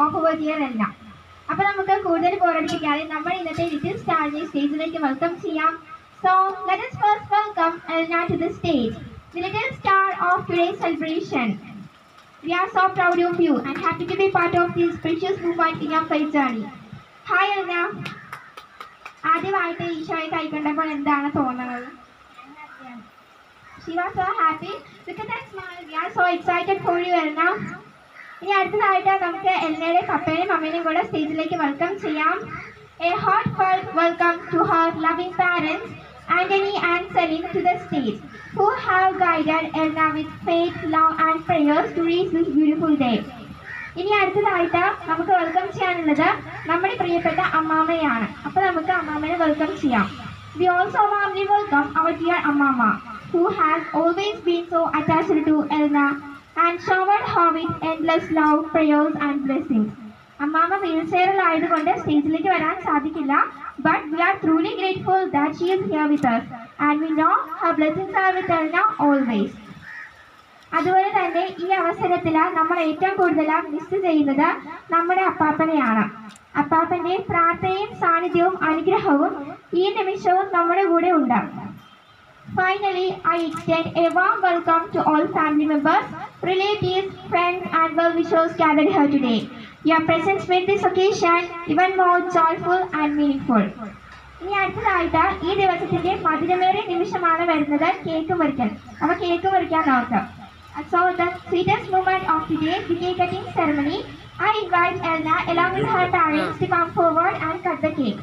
of our dear Elna. അപ്പോൾ നമുക്ക് കൂടുതൽ ബോറടിപ്പിക്കാതെ നമ്മൾ ഇന്നത്തെ ലിറ്റിൽ സ്റ്റാറിനെ സ്റ്റേജിലേക്ക് വെൽക്കം ചെയ്യാം. So let us first welcome Elna to the stage, the little star of today's celebration. We are so proud of you and happy to be part of this precious moment in your faith journey. Hi Elna. ആദ്യമായിട്ട് ഈശോയെ കൈക്കൊണ്ടപ്പോൾ എന്താണ് തോന്നുന്നത്? She was so happy. Look at that smile. We are so excited for you, Elna. ഇനി അടുത്തതായിട്ട് നമുക്ക് എൽനയുടെ പപ്പേനെയും അമ്മേനെയും കൂടെ സ്റ്റേജിലേക്ക് welcome ചെയ്യാം. A heartfelt welcome to her loving parents, Anthony and Celine, to the stage, who have guided Elna with faith, love and prayers to reach this beautiful day. ഇനി അടുത്തതായിട്ട് നമുക്ക് welcome ചെയ്യാനുള്ളത് നമ്മുടെ പ്രിയപ്പെട്ട അമ്മാമ്മയാണ്. അപ്പോൾ നമുക്ക് അമ്മാമ്മയെ വെൽക്കം ചെയ്യാം. We also warmly welcome our dear Ammama, who has always been so attached to Elna and showered her with endless love, prayers and blessings. അമ്മാമ്മ വീൽ ചെയറിലായതുകൊണ്ട് സ്റ്റേജിലേക്ക് വരാൻ സാധിക്കില്ല. But we are truly grateful that she is here with us and we know her blessings are with Elna always. അതുപോലെ തന്നെ ഈ അവസരത്തിൽ നമ്മൾ ഏറ്റവും കൂടുതൽ മിസ് ചെയ്യുന്നത് നമ്മുടെ അപ്പാപ്പനെയാണ്. അപ്പാപ്പന്റെ പ്രാർത്ഥനയും സാന്നിധ്യവും അനുഗ്രഹവും ഈ നിമിഷവും നമ്മുടെ കൂടെ ഉണ്ട്. Finally, I extend a warm welcome to all family members, relatives, friends and well-wishers gathered here today. Your presence made this occasion even more joyful and meaningful. ഇനി അടുത്തതായിട്ട് ഈ ദിവസത്തിന്റെ മധുരമേറിയ നിമിഷമാണ് വരുന്നത്, കേക്ക് മുറിക്കൽ. അപ്പോൾ കേക്ക് മുറിക്കാൻ നോക്കാം. So the sweetest moment of the day, the cake cutting ceremony. I invite Elna along with her parents to come forward and cut the cake.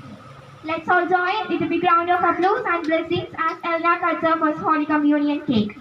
Let's all join with a big round of applause and blessings as Elna cuts her first Holy Communion cake.